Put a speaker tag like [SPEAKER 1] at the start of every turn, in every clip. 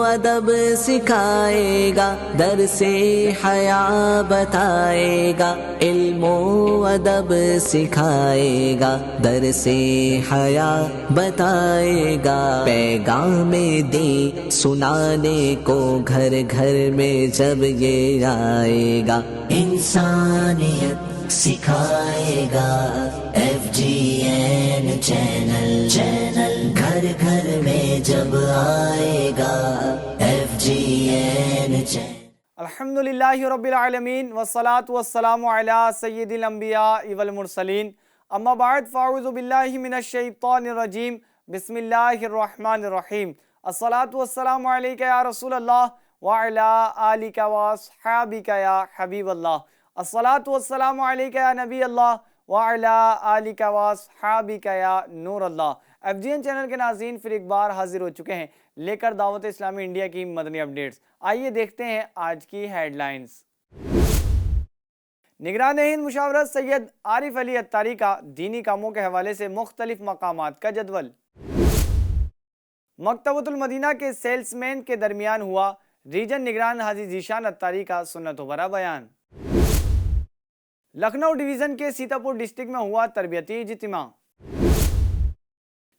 [SPEAKER 1] ادب سکھائے گا، در سے حیا بتائے گا، علم و ادب سکھائے گا، در سے حیا بتائے گا، پیغام دین سنانے کو گھر گھر میں جب یہ آئے گا، انسانیت سکھائے گا، FGN چینل گھر گھر میں جب آئے گا، FGN چینل۔
[SPEAKER 2] الحمدللہ رب العالمین والصلاة والسلام علی سید الانبیاء والمرسلین، اما بعد فاعوذ باللہ من الشیطان الرجیم، بسم اللہ الرحمن الرحیم، الصلاة والسلام علیکہ یا رسول اللہ وعلی آلکہ واصحابکہ یا حبیب اللہ، الصلاة والسلام علیکہ یا نبی اللہ وعلی آلکہ واصحابکہ یا نور اللہ۔ FGN چینل کے ناظرین پھر ایک بار حاضر ہو چکے ہیں لے کر دعوت اسلامی انڈیا کی مدنی اپڈیٹس۔ آئیے دیکھتے ہیں آج کی ہیڈ لائنز۔ نگران ہند مشاورت سید عارف علی اتاری کا دینی کاموں کے حوالے سے مختلف مقامات کا جدول۔ مکتبۃ المدینہ کے سیلز مین کے درمیان ہوا ریجن نگران حاجی ذیشان اتاری کا سنت و برا بیان۔ لکھنؤ ڈویژن کے سیتاپور ڈسٹرکٹ میں ہوا تربیتی اجتماع۔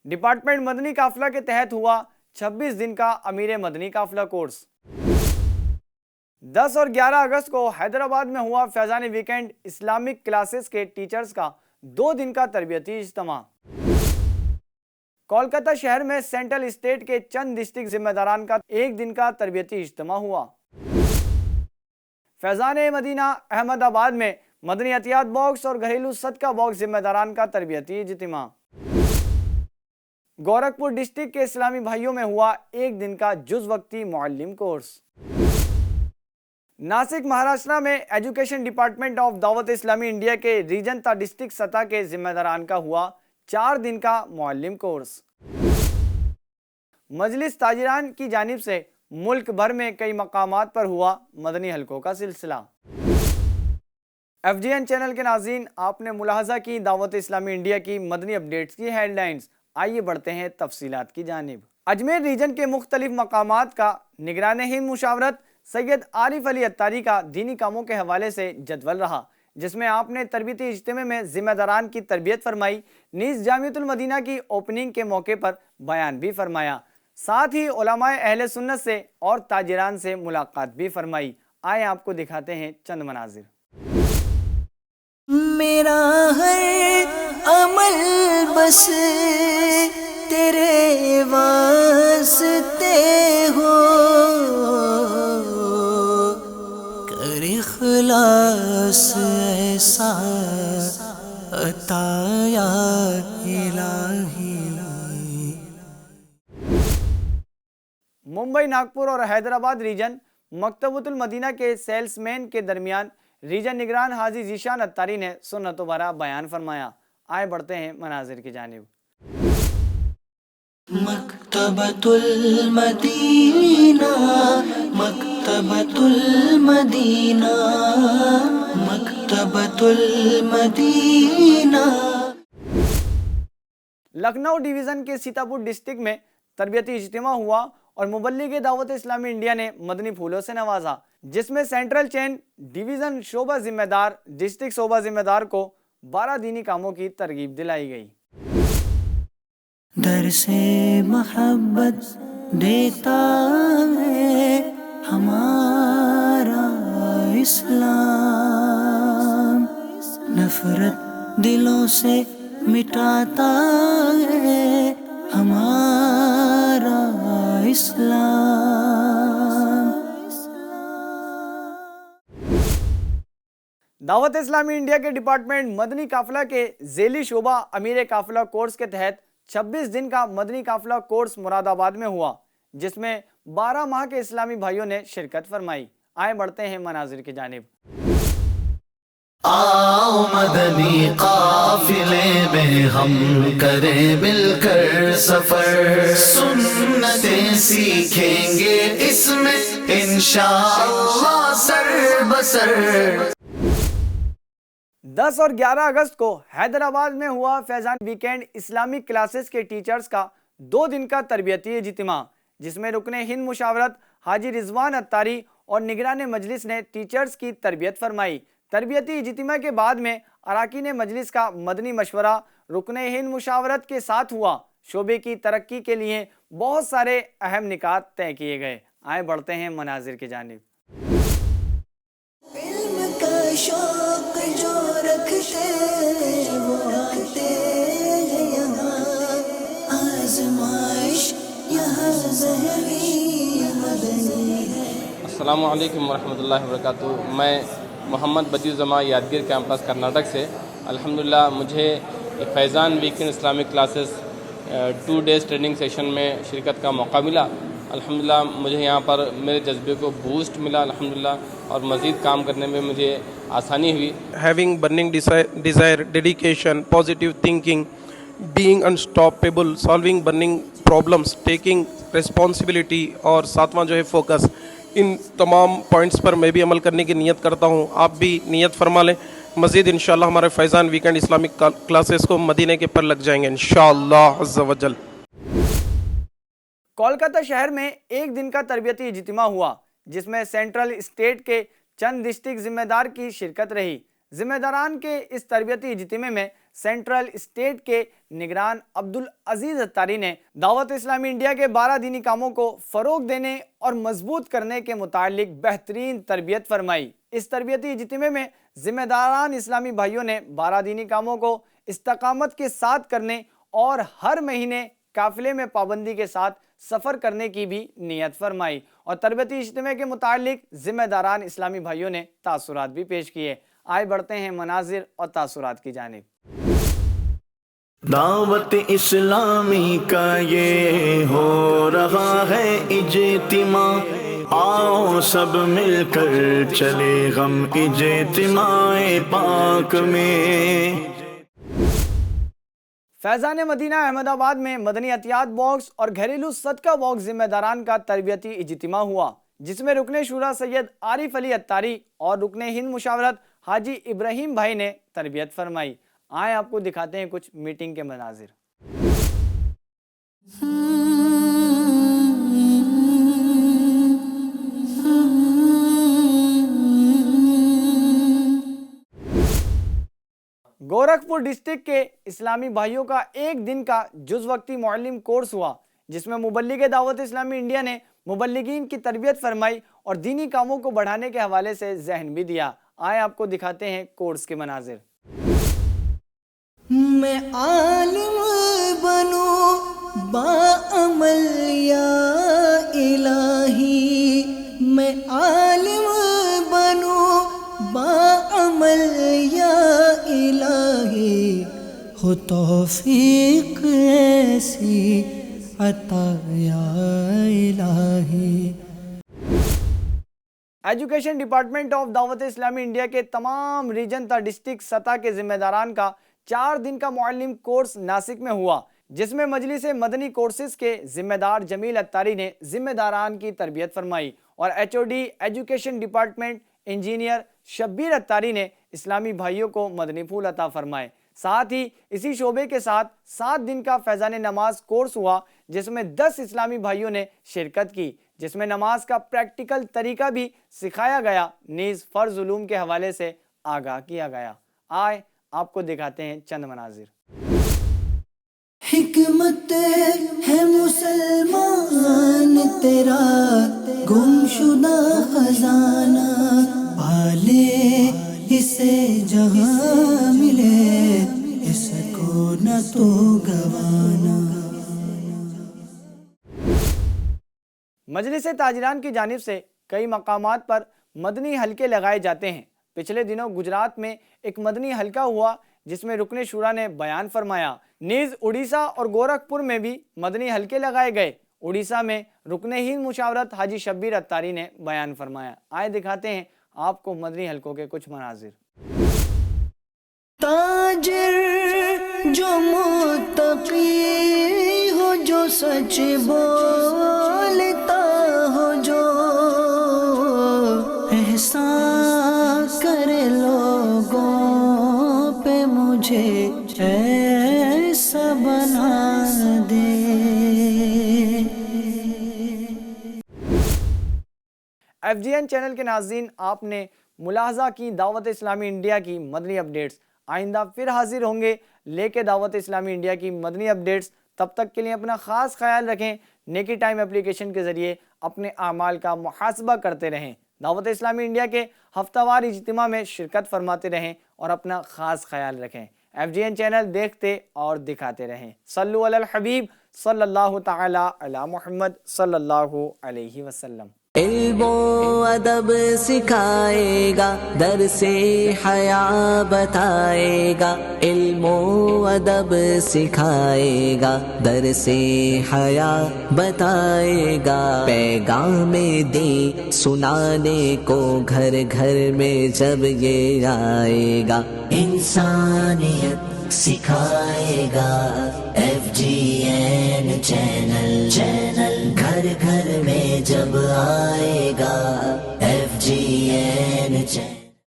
[SPEAKER 2] ڈپارٹمنٹ مدنی قافلہ کے تحت ہوا 26 دن کا امیر مدنی قافلہ کورس۔ 10 اور 11 اگست کو حیدرآباد میں ہوا فیضان ویکینڈ اسلامک کلاسز کے ٹیچرز کا 2 دن کا تربیتی اجتماع۔ کولکتہ شہر میں سینٹرل اسٹیٹ کے چند ڈسٹرکٹ ذمہ داران کا 1 دن کا تربیتی اجتماع ہوا۔ فیضان مدینہ احمد آباد میں مدنی احتیاط باکس اور گھریلو صدقہ باکس ذمہ داران کا تربیتی اجتماع۔ گورکھپور ڈسٹرکٹ کے اسلامی بھائیوں میں ہوا 1 دن کا جز وقتی معلم کورس۔ ناسک مہاراشٹرا میں ایجوکیشن ڈپارٹمنٹ آف دعوت اسلامی انڈیا کے ریجن تا ڈسٹرکٹ سطح کے ذمہ داران کا ہوا 4 دن کا معلم کورس۔ مجلس تاجران کی جانب سے ملک بھر میں کئی مقامات پر ہوا مدنی حلقوں کا سلسلہ۔ FGN چینل کے ناظرین، آپ نے ملاحظہ کی دعوت اسلامی انڈیا کی مدنی اپڈیٹس کی ہیڈ لائنز۔ آئیے بڑھتے ہیں تفصیلات کی جانب۔ اجمیر ریجن کے مختلف مقامات کا نگران ہند مشاورت سید عارف علی اتاری کا دینی کاموں کے حوالے سے جدول رہا، جس میں آپ نے تربیتی اجتماع میں ذمہ داران کی تربیت فرمائی، نیز جامعۃ المدینہ کی اوپننگ کے موقع پر بیان بھی فرمایا، ساتھ ہی علماء اہل سنت سے اور تاجران سے ملاقات بھی فرمائی۔ آئے آپ کو دکھاتے ہیں چند مناظر۔
[SPEAKER 1] میرا ہر عمل بس تیرے واسطے ہو، کر اخلاص ایسا عطا یا الہی۔
[SPEAKER 2] ممبئی، ناگپور اور حیدرآباد ریجن مکتبۃ المدینہ کے سیلز مین کے درمیان ریجن نگران حاجی ذیشان اتاری نے سنت و برا بیان فرمایا۔ آئے بڑھتے ہیں مناظر کی جانب۔
[SPEAKER 1] مکتبۃ المدینہ، مکتبۃ المدینہ، مکتبۃ المدینہ۔
[SPEAKER 2] لکھنؤ ڈویژن کے سیتاپور ڈسٹرکٹ میں تربیتی اجتماع ہوا اور مبلغ دعوت اسلامی انڈیا نے مدنی پھولوں سے نوازا، جس میں سینٹرل چین ڈویژن شعبہ ذمہ دار ڈسٹرکٹ شعبہ ذمہ دار کو 12 دینی کاموں کی ترغیب دلائی گئی۔
[SPEAKER 1] در سے محبت دیتا ہے ہمارا اسلام، نفرت دلوں سے مٹاتا ہے ہمارا اسلام۔
[SPEAKER 2] دعوت اسلامی انڈیا کے ڈپارٹمنٹ مدنی قافلہ کے ذیلی شعبہ امیر قافلہ کورس کے تحت 26 دن کا مدنی قافلہ کورس مراد آباد میں ہوا، جس میں 12 ماہ کے اسلامی بھائیوں نے شرکت فرمائی۔ آئے بڑھتے ہیں مناظر کی جانب۔
[SPEAKER 3] آؤ مدنی قافلے میں ہم کریں مل کر سفر، سنتیں سیکھیں گے اس میں انشاءاللہ سر بسر۔
[SPEAKER 2] 10 اور 11 اگست کو حیدرآباد میں ہوا فیضان ویکینڈ اسلامک کلاسز کے ٹیچرز کا 2 دن کا تربیتی اجتماع، جس میں رکن ہند مشاورت حاجی رضوان اتاری اور نگران مجلس نے ٹیچرز کی تربیت فرمائی۔ تربیتی اجتماع کے بعد میں اراکین مجلس کا مدنی مشورہ رکن ہند مشاورت کے ساتھ ہوا۔ شعبے کی ترقی کے لیے بہت سارے اہم نکات طے کیے گئے۔ آئے بڑھتے ہیں مناظر کی جانب۔
[SPEAKER 4] علم کا شوق جو رکھتے وہ آتے ہیں یہاں، آزمائش یہاں ذہنی مدنی ہے۔
[SPEAKER 5] السلام علیکم ورحمۃ اللہ وبرکاتہ۔ میں محمد بدیع الزماں یادگیر کیمپس کرناٹک سے الحمدللہ مجھے Faizan weekend Islamic classes 2 days training session میں شرکت کا موقع ملا۔ الحمدللہ مجھے یہاں پر میرے جذبے کو بوسٹ ملا الحمدللہ، اور مزید کام کرنے میں مجھے آسانی ہوئی۔
[SPEAKER 6] Having burning desire, dedication, positive thinking, being unstoppable, solving burning problems, taking responsibility اور ساتواں جو ہے فوکس، ان تمام پوائنٹس پر میں بھی عمل کرنے کی نیت کرتا ہوں۔ آپ بھی نیت فرما لیں۔ مزید انشاءاللہ ہمارے فیضان ویکینڈ اسلامک کلاسز کو مدینے کے پر لگ جائیں گے انشاءاللہ عز و جل۔
[SPEAKER 2] کولکاتہ شہر میں ایک دن کا تربیتی اجتماع ہوا، جس میں سینٹرل اسٹیٹ کے چند ڈسٹرکٹ ذمہ دار کی شرکت رہی۔ ذمہ داران کے اس تربیتی اجتماع میں سینٹرل اسٹیٹ کے نگران عبدالعزیز اتاری نے دعوت اسلامی انڈیا کے 12 دینی کاموں کو فروغ دینے اور مضبوط کرنے کے متعلق بہترین تربیت فرمائی۔ اس تربیتی اجتماع میں ذمہ داران اسلامی بھائیوں نے 12 دینی کاموں کو استقامت کے ساتھ کرنے اور ہر مہینے قافلے میں پابندی کے ساتھ سفر کرنے کی بھی نیت فرمائی، اور تربیتی اجتماع کے متعلق ذمہ داران اسلامی بھائیوں نے تاثرات بھی پیش کیے۔ آئے بڑھتے ہیں مناظر اور تاثرات کی جانب۔
[SPEAKER 3] دعوت اسلامی کا یہ ہو رہا ہے اجتماع، آؤ سب مل کر چلے غم اجتماع پاک میں۔
[SPEAKER 2] فیضان مدینہ احمد آباد میں مدنی عطیات باکس اور گھریلو صدقہ باکس ذمہ داران کا تربیتی اجتماع ہوا، جس میں رکن شورا سید عارف علی اتاری اور رکن ہند مشاورت حاجی ابراہیم بھائی نے تربیت فرمائی۔ آئیں آپ کو دکھاتے ہیں کچھ میٹنگ کے مناظر۔ گورکھپور ڈسٹرکٹ کے اسلامی بھائیوں کا ایک دن کا جز وقتی معلم کورس ہوا، جس میں مبلغ دعوت اسلامی انڈیا نے مبلغین کی تربیت فرمائی اور دینی کاموں کو بڑھانے کے حوالے سے ذہن بھی دیا۔ آئیں آپ کو دکھاتے ہیں کورس کے مناظر۔
[SPEAKER 4] میں عالم بنوں باعمل یا الہی، میں عالم بنوں باعمل یا الہی، ہو توفیق ایسی عطا یا الہی۔
[SPEAKER 2] ایجوکیشن ڈپارٹمنٹ آف دعوت اسلامی انڈیا کے تمام ریجن تا ڈسٹرکٹ سطح کے ذمہ داران کا 4 دن کا معلم کورس ناسک میں ہوا، جس میں مجلس مدنی کورسز کے ذمہ دار جمیل اتاری نے ذمہ داران کی تربیت فرمائی، اور HOD education department engineer Shabbir Attari نے اسلامی بھائیوں کو مدنی پھول عطا فرمائے۔ ساتھ ہی اسی شعبے کے ساتھ 7 دن کا فیضان نماز کورس ہوا، جس میں 10 اسلامی بھائیوں نے شرکت کی، جس میں نماز کا پریکٹیکل طریقہ بھی سکھایا گیا، نیز فرض علوم کے حوالے سے آگاہ کیا گیا۔ آئے آپ کو دکھاتے ہیں چند مناظر۔
[SPEAKER 4] حکمت ہے مسلمان تیرا گم شدہ خزانہ، پالے اسے جہاں ملے اس کو نہ تو گوانا۔
[SPEAKER 2] مجلس تاجران کی جانب سے کئی مقامات پر مدنی حلقے لگائے جاتے ہیں۔ پچھلے دنوں گجرات میں ایک مدنی حلقہ ہوا، جس میں رکن شورا نے بیان فرمایا۔ نیز اڑیسہ اور گورکھپور میں بھی مدنی حلقے لگائے گئے۔ اڑیسہ میں رکن ہند مشاورت حاجی شبیر اتاری نے بیان فرمایا۔ آئے دکھاتے ہیں آپ کو مدنی حلقوں کے کچھ مناظر۔
[SPEAKER 4] تاجر جو متقی ہو، جو سچ بولتا ہو، جو احسان کرے لوگوں پہ، مجھے ایسا بنا دے۔
[SPEAKER 2] FGN چینل کے ناظرین، آپ نے ملاحظہ کی دعوت اسلامی انڈیا کی مدنی اپڈیٹس۔ آئندہ پھر حاضر ہوں گے لے کے دعوت اسلامی انڈیا کی مدنی اپڈیٹس۔ تب تک کے لیے اپنا خاص خیال رکھیں، نیکی ٹائم اپلیکیشن کے ذریعے اپنے اعمال کا محاسبہ کرتے رہیں، دعوت اسلامی انڈیا کے ہفتہ وار اجتماع میں شرکت فرماتے رہیں اور اپنا خاص خیال رکھیں۔ FGN چینل دیکھتے اور دکھاتے رہیں۔ صلو علی الحبیب صلی اللہ تعالی علی محمد صلی اللہ علیہ وسلم۔
[SPEAKER 1] علم و ادب سکھائے گا، درس حیا بتائے گا، علم و ادب سکھائے گا، درس حیا بتائے گا، پیغام دین سنانے کو گھر گھر میں جب یہ آئے گا، انسانیت سکھائے گا۔ FGN چینل گھر گھر میں جب آئے گا، FGN چینل